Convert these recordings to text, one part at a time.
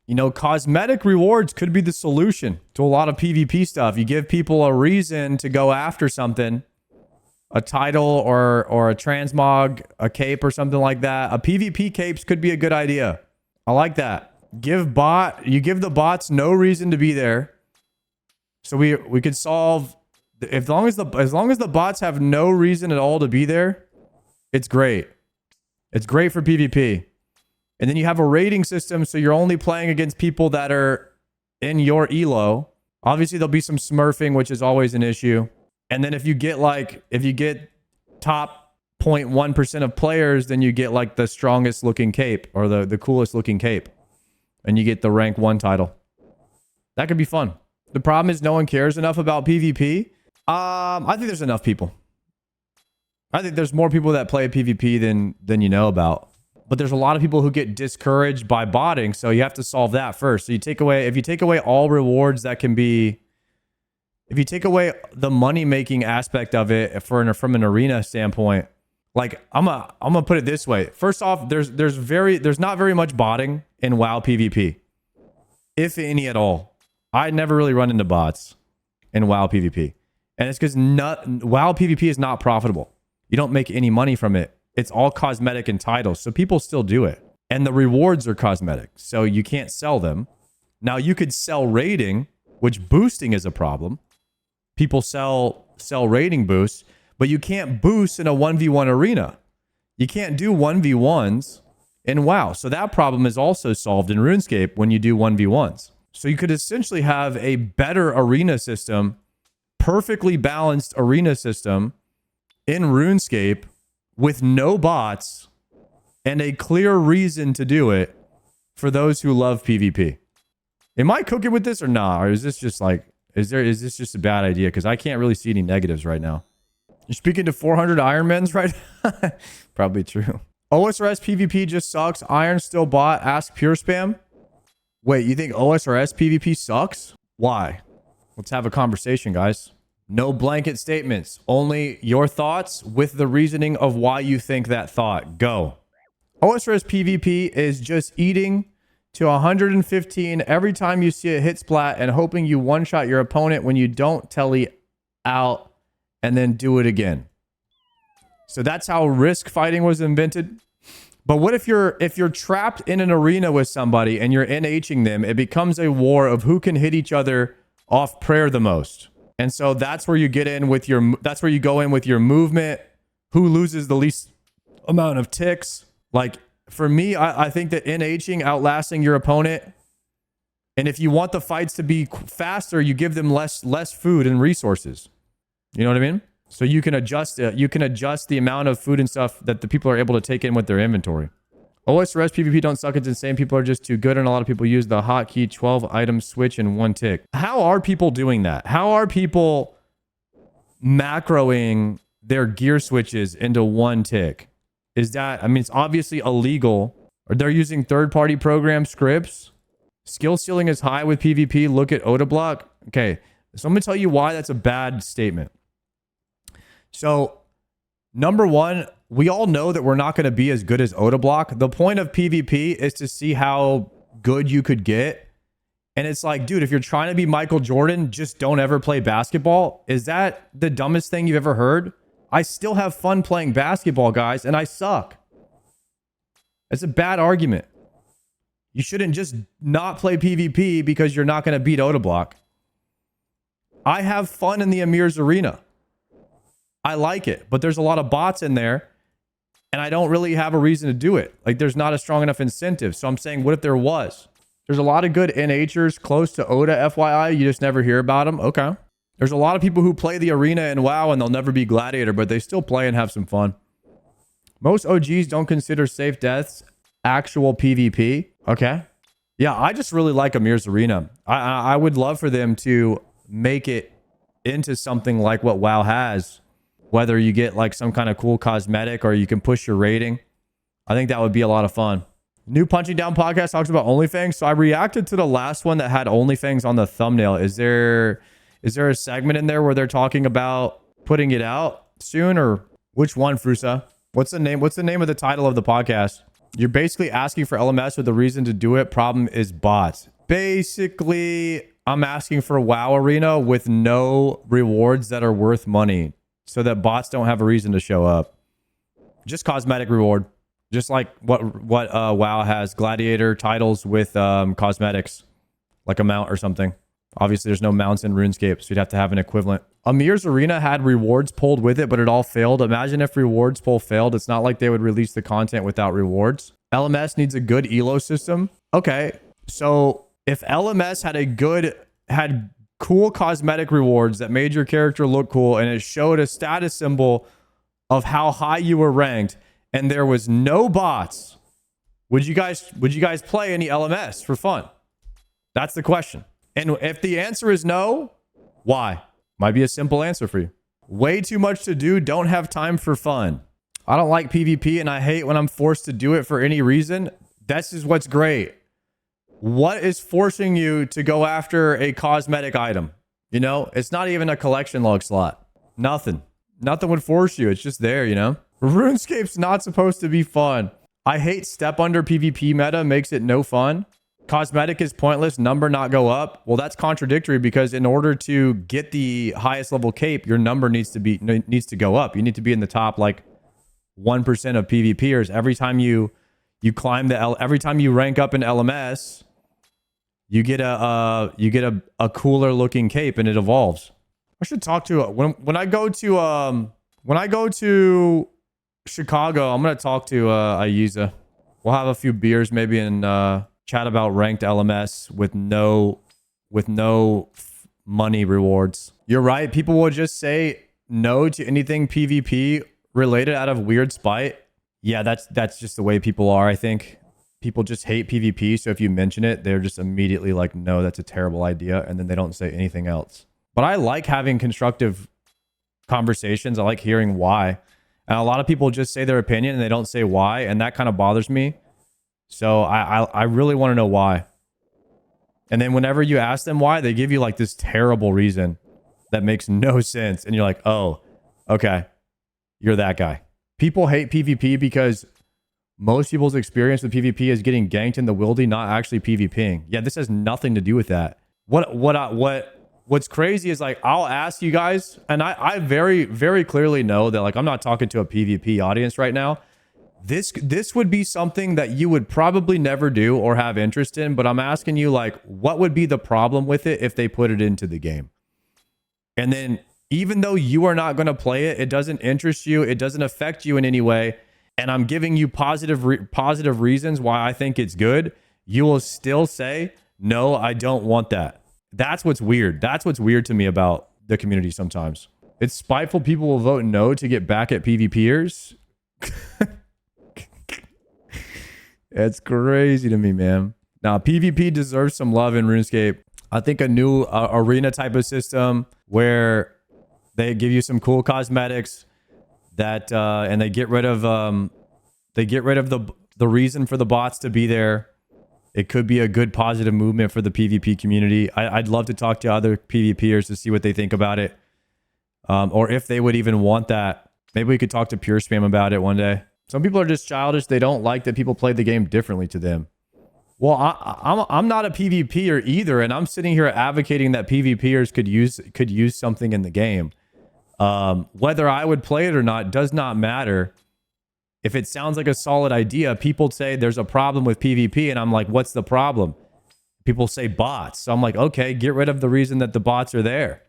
You know, cosmetic rewards could be the solution to a lot of PvP stuff. You give people a reason to go after something, a title or a transmog, a cape or something like that. A PvP capes could be a good idea. I like that. You give the bots no reason to be there. So we could solve, as long as the bots have no reason at all to be there, it's great. It's great for PvP. And then you have a rating system, so you're only playing against people that are in your elo. Obviously, there'll be some smurfing, which is always an issue. And then if you get top 0.1% of players, then you get like the strongest looking cape or the coolest looking cape. And you get the rank 1 title. That could be fun. The problem is no one cares enough about PvP. I think there's enough people. I think there's more people that play PvP than you know about. But there's a lot of people who get discouraged by botting, so you have to solve that first. So if you take away all rewards that can be, if you take away the money making aspect of it from an arena standpoint, like I'm gonna put it this way. First off, there's not very much botting in WoW PvP, if any at all. I never really run into bots in WoW PvP, and it's because WoW PvP is not profitable. You don't make any money from it. It's all cosmetic and titles, so people still do it. And the rewards are cosmetic, so you can't sell them. Now, you could sell rating, which boosting is a problem. People sell rating boosts, but you can't boost in a 1v1 arena. You can't do 1v1s in WoW. So that problem is also solved in RuneScape when you do 1v1s. So you could essentially have a better arena system, perfectly balanced arena system in RuneScape with no bots and a clear reason to do it for those who love PvP. Am I cooking with this or not? Or is this just like, is this just a bad idea? Because I can't really see any negatives right now. You're speaking to 400 Ironmans right now? Probably true. OSRS PVP just sucks. Iron still bot. Ask Pure Spam. Wait, you think OSRS PVP sucks? Why? Let's have a conversation, guys. No blanket statements. Only your thoughts with the reasoning of why you think that thought. Go. OSRS PVP is just eating to 115 every time you see a hit splat and hoping you one-shot your opponent when you don't telly out and then do it again. So that's how risk fighting was invented. But what if you're trapped in an arena with somebody and you're NHing them? It becomes a war of who can hit each other off prayer the most. And so that's where you get in with that's where you go in with your movement, who loses the least amount of ticks. Like for me, I think that NHing, outlasting your opponent. And if you want the fights to be faster, you give them less food and resources. You know what I mean? So you can adjust it. You can adjust the amount of food and stuff that the people are able to take in with their inventory. OSRS PvP don't suck. It's insane. People are just too good. And a lot of people use the hotkey 12 item switch in 1 tick. How are people doing that? How are people macroing their gear switches into 1 tick? Is that, I mean, it's obviously illegal. Or they're using third-party program scripts. Skill ceiling is high with PvP. Look at Odablock. Okay, so I'm going to tell you why that's a bad statement. So, number one, we all know that we're not going to be as good as Odablock. The point of PvP is to see how good you could get. And it's like, dude, if you're trying to be Michael Jordan, just don't ever play basketball. Is that the dumbest thing you've ever heard? I still have fun playing basketball, guys, and I suck. It's a bad argument. You shouldn't just not play PvP because you're not going to beat Odablock. I have fun in the Amir's arena. I like it, but there's a lot of bots in there, and I don't really have a reason to do it. Like, there's not a strong enough incentive. So I'm saying, what if there was? There's a lot of good NHers close to Oda, FYI. You just never hear about them. Okay. There's a lot of people who play the arena in WoW, and they'll never be Gladiator, but they still play and have some fun. Most OGs don't consider safe deaths actual PvP. Okay. Yeah, I just really like Amir's arena. I would love for them to make it into something like what WoW has, whether you get like some kind of cool cosmetic or you can push your rating. I think that would be a lot of fun. New Punching Down podcast talks about OnlyFans. So I reacted to the last one that had OnlyFans on the thumbnail. Is there a segment in there where they're talking about putting it out soon, or which one, Frusa? What's the name of the title of the podcast? You're basically asking for LMS with a reason to do it. Problem is bots. Basically, I'm asking for WoW Arena with no rewards that are worth money so that bots don't have a reason to show up. Just cosmetic reward. Just like what WoW has. Gladiator titles with cosmetics. Like a mount or something. Obviously, there's no mounts in RuneScape, so you'd have to have an equivalent. Amir's Arena had rewards pulled with it, but it all failed. Imagine if rewards pull failed. It's not like they would release the content without rewards. LMS needs a good elo system. Okay, so if LMS had cool cosmetic rewards that made your character look cool, and it showed a status symbol of how high you were ranked, and there was no bots, would you guys play any LMS for fun? That's the question. And if the answer is no, why? Might be a simple answer for you. Way too much to do, don't have time for fun. I don't like PvP and I hate when I'm forced to do it for any reason. This is what's great. What is forcing you to go after a cosmetic item? You know, it's not even a collection log slot. Nothing would force you. It's just there, you know? RuneScape's not supposed to be fun. I hate step under PvP meta, makes it no fun. Cosmetic is pointless, number not go up. Well, that's contradictory because in order to get the highest level cape, your number needs to go up. You need to be in the top like 1% of PvPers. Every time you climb every time you rank up in LMS, you get a cooler looking cape and it evolves. I should talk to when I go to Chicago, I'm gonna talk to Ayuza. We'll have a few beers maybe and chat about ranked LMS with no money rewards. You're right. People will just say no to anything PvP related out of weird spite. Yeah, that's just the way people are. I think people just hate PvP. So if you mention it, they're just immediately like, no, that's a terrible idea. And then they don't say anything else. But I like having constructive conversations. I like hearing why. And a lot of people just say their opinion and they don't say why. And that kind of bothers me. So I really want to know why. And then whenever you ask them why, they give you like this terrible reason that makes no sense. And you're like, oh, okay, you're that guy. People hate PvP because most people's experience with PvP is getting ganked in the wildy, not actually PvPing. Yeah, this has nothing to do with that. What's crazy is like, I'll ask you guys, and I very, very clearly know that like, I'm not talking to a PvP audience right now. This would be something that you would probably never do or have interest in, but I'm asking you like, what would be the problem with it if they put it into the game? And then even though you are not going to play it, it doesn't interest you, it doesn't affect you in any way, and I'm giving you positive reasons why I think it's good, you will still say, no, I don't want that. That's what's weird. That's what's weird to me about the community sometimes. It's spiteful people will vote no to get back at PvPers. It's crazy to me, man. Now, PvP deserves some love in RuneScape. I think a new arena type of system where they give you some cool cosmetics that and they get rid of the reason for the bots to be there. It could be a good positive movement for the PvP community. I'd love to talk to other PvPers to see what they think about it, or if they would even want that. Maybe we could talk to Pure Spam about it one day. Some people are just childish. They don't like that people play the game differently to them. Well, I'm not a PvPer either, and I'm sitting here advocating that PvPers could use something in the game. Whether I would play it or not does not matter. If it sounds like a solid idea, people say there's a problem with PvP, and I'm like, what's the problem? People say bots. So I'm like, okay, get rid of the reason that the bots are there.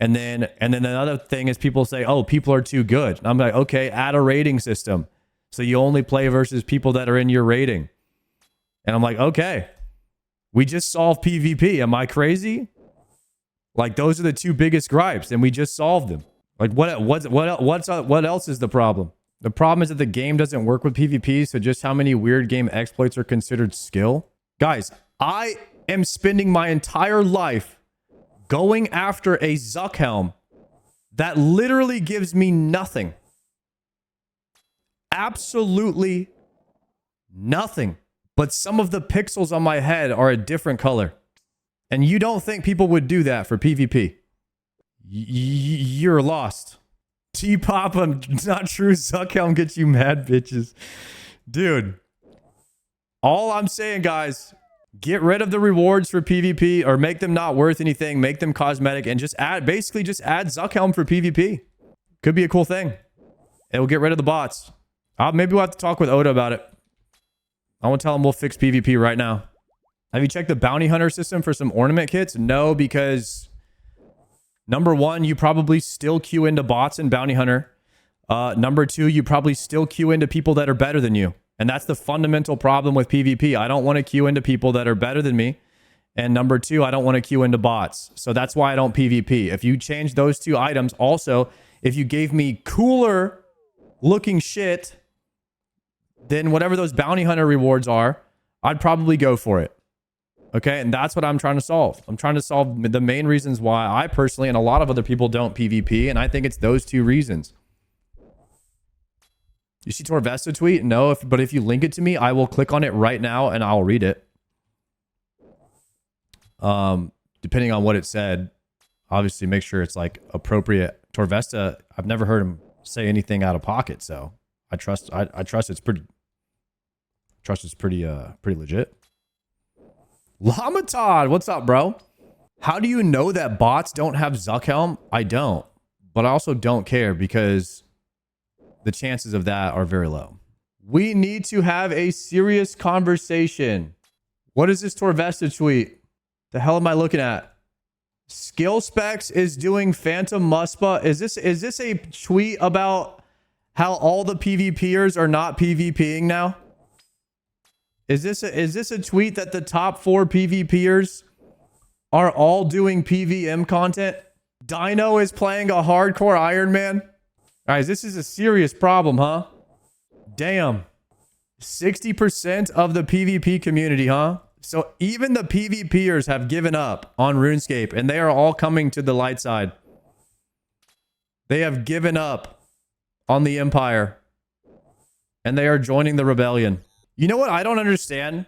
And then another thing is people say, oh, people are too good. And I'm like, okay, add a rating system. So you only play versus people that are in your rating. And I'm like, okay, we just solved PvP. Am I crazy? Like, those are the two biggest gripes, and we just solved them. Like, what else is the problem? The problem is that the game doesn't work with PvP, so just how many weird game exploits are considered skill? Guys, I am spending my entire life going after a Zuck helm that literally gives me nothing. Absolutely nothing. But some of the pixels on my head are a different color. And you don't think people would do that for PvP. You're lost. T-Pop, not true. Zuck helm gets you mad, bitches. Dude. All I'm saying, guys, get rid of the rewards for PvP or make them not worth anything. Make them cosmetic and just add Zuckhelm for PvP. Could be a cool thing. It will get rid of the bots. Maybe we'll have to talk with Oda about it. I want to tell him we'll fix PvP right now. Have you checked the bounty hunter system for some ornament kits? No, because number one, you probably still queue into bots in bounty hunter. Number two, you probably still queue into people that are better than you. And that's the fundamental problem with PvP. I don't want to queue into people that are better than me. And number two, I don't want to queue into bots. So that's why I don't PvP. If you change those two items, also, if you gave me cooler looking shit than whatever those bounty hunter rewards are, I'd probably go for it. Okay, and that's what I'm trying to solve. I'm trying to solve the main reasons why I personally and a lot of other people don't PvP, and I think it's those two reasons. You see Torvesta tweet? No, but if you link it to me, I will click on it right now and I'll read it. Depending on what it said, obviously make sure it's like appropriate. Torvesta, I've never heard him say anything out of pocket, so I trust it's pretty legit. Lamatod, what's up, bro? How do you know that bots don't have Zuckhelm? I don't, but I also don't care because the chances of that are very low. We need to have a serious conversation. What is this Torvesta tweet? The hell am I looking at? Skill Specs is doing Phantom Muspa. Is this a tweet about how all the PvPers are not PvPing now? Is this a tweet that the top 4 PvPers are all doing PVM content? Dino is playing a hardcore Iron Man. Guys, this is a serious problem, huh? Damn. 60% of the PvP community, huh? So even the PvPers have given up on RuneScape and they are all coming to the light side. They have given up on the Empire and they are joining the rebellion. You know what I don't understand?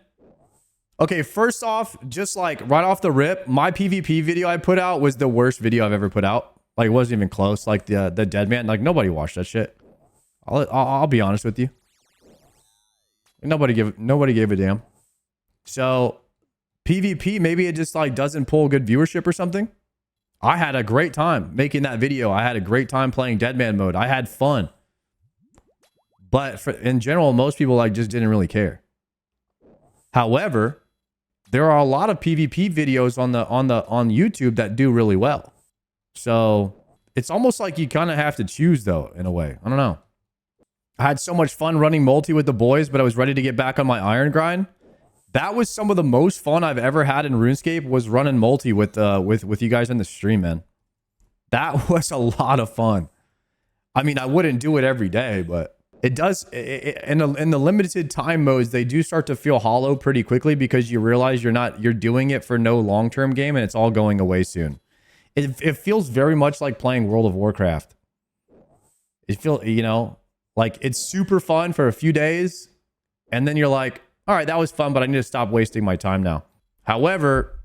Okay, first off, just like right off the rip, my PvP video I put out was the worst video I've ever put out. Like, it wasn't even close. Like, the dead man. Like, nobody watched that shit. I'll be honest with you. Nobody gave a damn. So, PvP, maybe it just, like, doesn't pull good viewership or something. I had a great time making that video. I had a great time playing dead man mode. I had fun. But in general, most people, like, just didn't really care. However, there are a lot of PvP videos on YouTube that do really well. So it's almost like you kind of have to choose, though, in a way. I don't know. I had so much fun running multi with the boys, but I was ready to get back on my iron grind. That was some of the most fun I've ever had in RuneScape, was running multi with you guys in the stream, man. That was a lot of fun. I mean, I wouldn't do it every day, but it does. In the limited time modes, they do start to feel hollow pretty quickly because you realize you're doing it for no long-term game and it's all going away soon. It feels very much like playing World of Warcraft. It feels, you know, like it's super fun for a few days. And then you're like, all right, that was fun, but I need to stop wasting my time now. However,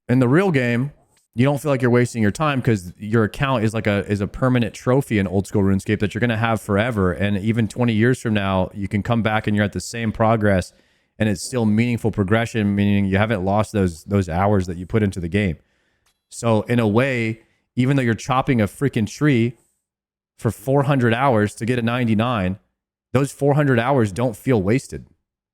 in the real game, you don't feel like you're wasting your time because your account is like a permanent trophy in old school RuneScape that you're going to have forever. And even 20 years from now, you can come back and you're at the same progress and it's still meaningful progression, meaning you haven't lost those hours that you put into the game. So in a way, even though you're chopping a freaking tree for 400 hours to get a 99, those 400 hours don't feel wasted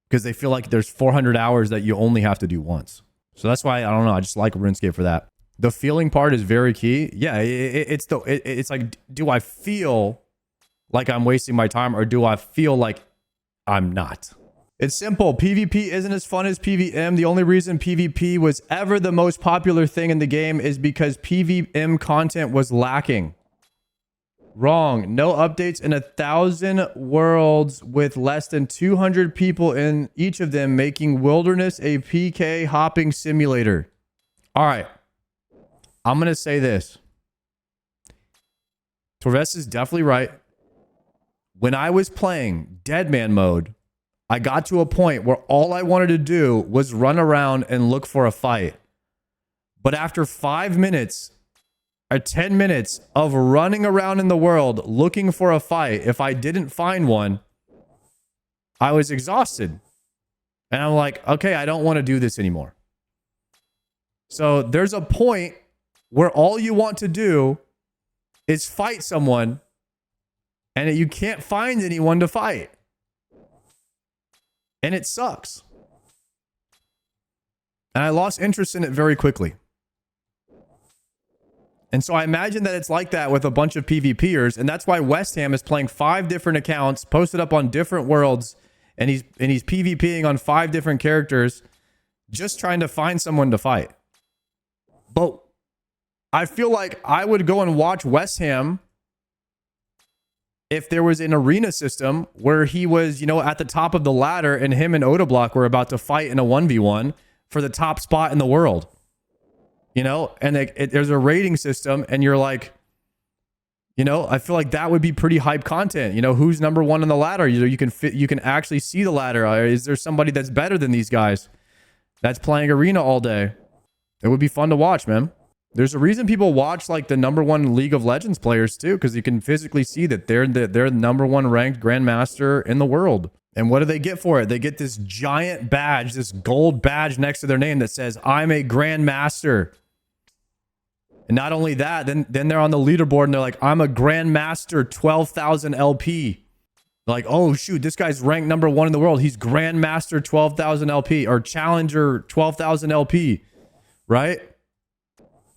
because they feel like there's 400 hours that you only have to do once. So that's why, I don't know, I just like RuneScape for that. The feeling part is very key. Yeah, it's like, do I feel like I'm wasting my time or do I feel like I'm not? It's simple. PvP isn't as fun as PvM. The only reason PvP was ever the most popular thing in the game is because PvM content was lacking. Wrong. No updates in 1,000 worlds with less than 200 people in each of them, making Wilderness a PK hopping simulator. All right. I'm going to say this. Torvesta is definitely right. When I was playing Deadman mode, I got to a point where all I wanted to do was run around and look for a fight. But after 5 minutes or 10 minutes of running around in the world looking for a fight, if I didn't find one, I was exhausted. And I'm like, okay, I don't want to do this anymore. So there's a point where all you want to do is fight someone and you can't find anyone to fight. And it sucks. And I lost interest in it very quickly. And so I imagine that it's like that with a bunch of PvPers. And that's why West Ham is playing 5 different accounts posted up on different worlds. And he's PvPing on 5 different characters, just trying to find someone to fight. But I feel like I would go and watch West Ham if there was an arena system where he was, at the top of the ladder and him and Odablock were about to fight in a 1v1 for the top spot in the world. And there's a rating system and you're like, I feel like that would be pretty hype content. Who's number 1 on the ladder? You can actually see the ladder. Is there somebody that's better than these guys that's playing arena all day? It would be fun to watch, man. There's a reason people watch like the number 1 League of Legends players too, because you can physically see that they're the number 1 ranked grandmaster in the world. And what do they get for it? They get this giant badge, this gold badge next to their name that says, "I'm a grandmaster." And not only that, then they're on the leaderboard and they're like, "I'm a grandmaster 12,000 LP." Like, oh shoot, this guy's ranked number 1 in the world. He's grandmaster 12,000 LP or challenger 12,000 LP, right?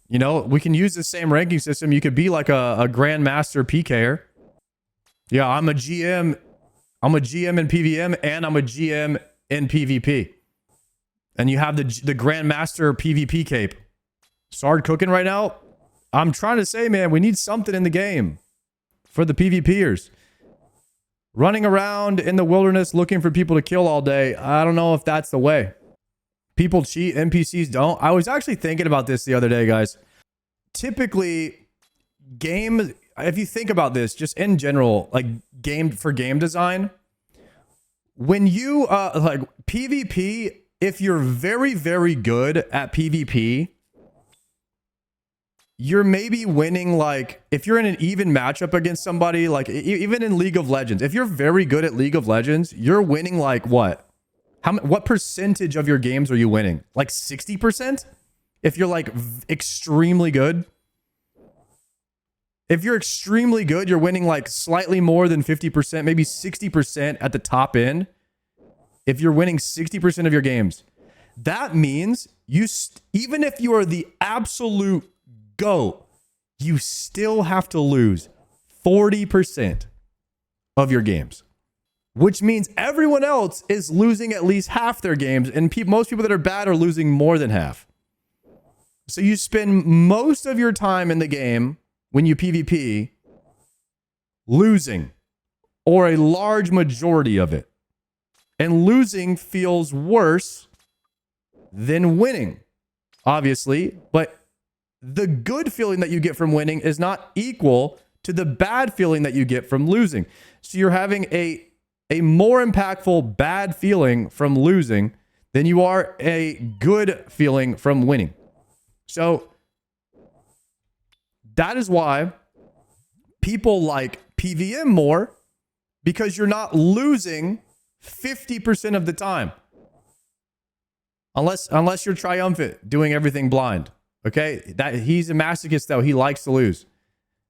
We can use the same ranking system. You could be like a grandmaster PKer. Yeah, I'm a GM. I'm a GM in PVM and I'm a GM in PvP. And you have the grandmaster PvP cape. Sard cooking right now. I'm trying to say, man, we need something in the game for the PvPers. Running around in the wilderness looking for people to kill all day. I don't know if that's the way. People cheat, NPCs don't. I was actually thinking about this the other day, guys. Typically, games, if you think about this, just in general, like game design, when you, like PvP, if you're very, very good at PvP, you're maybe winning, like, if you're in an even matchup against somebody, like even in League of Legends, if you're very good at League of Legends, you're winning like what? What percentage of your games are you winning? Like 60%? If you're like extremely good? If you're extremely good, you're winning like slightly more than 50%, maybe 60% at the top end. If you're winning 60% of your games, that means even if you are the absolute GOAT, you still have to lose 40% of your games. Which means everyone else is losing at least half their games, and most people that are bad are losing more than half. So you spend most of your time in the game when you PvP losing, or a large majority of it. And losing feels worse than winning, obviously, but the good feeling that you get from winning is not equal to the bad feeling that you get from losing. So you're having a more impactful bad feeling from losing than you are a good feeling from winning. So that is why people like PVM more, because you're not losing 50% of the time. Unless you're triumphant, doing everything blind. Okay? That he's a masochist though. He likes to lose.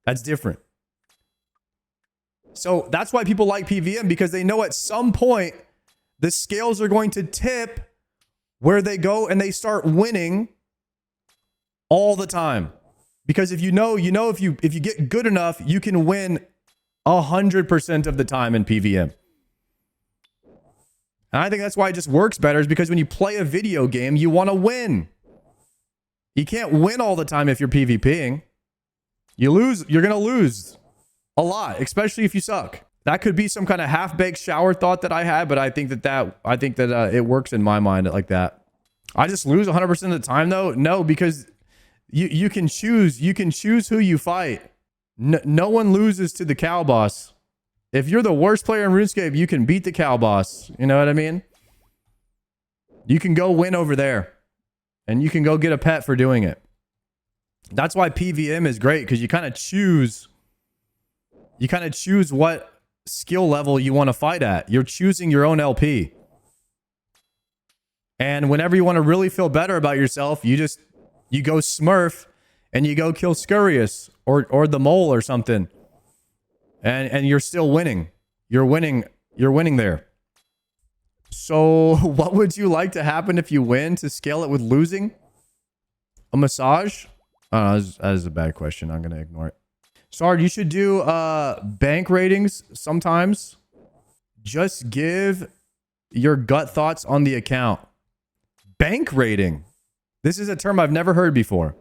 That's different. So that's why people like PVM, because they know at some point the scales are going to tip where they go and they start winning all the time. Because if you know if you get good enough, you can win 100% of the time in PVM. And I think that's why it just works better, is because when you play a video game, you want to win. You can't win all the time if you're PvPing. You're going to lose a lot, especially if you suck. That could be some kind of half-baked shower thought that I had, but I think that it works in my mind like that. I just lose 100% of the time though. No, because you can choose who you fight. No one loses to the cow boss. If you're the worst player in RuneScape, you can beat the cow boss. You know what I mean? You can go win over there, and you can go get a pet for doing it. That's why PVM is great, because you kind of choose what skill level you want to fight at. You're choosing your own LP. And whenever you want to really feel better about yourself, you go Smurf and you go kill Scurious or the mole or something. And you're still winning. You're winning there. So what would you like to happen if you win to scale it with losing? A massage? Oh, that is a bad question. I'm going to ignore it. Sard, you should do bank ratings sometimes. Just give your gut thoughts on the account. Bank rating. This is a term I've never heard before.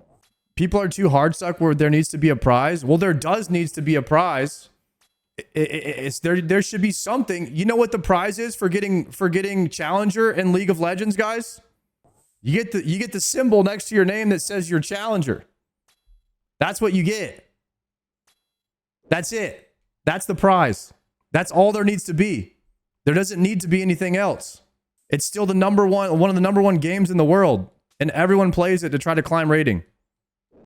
People are too hard stuck where there needs to be a prize. Well, there needs to be a prize. There should be something. You know what the prize is for getting challenger in League of Legends, guys? You get the symbol next to your name that says you're challenger. That's what you get. That's it. That's the prize. That's all there needs to be. There doesn't need to be anything else. It's still one of the number one games in the world, and everyone plays it to try to climb rating.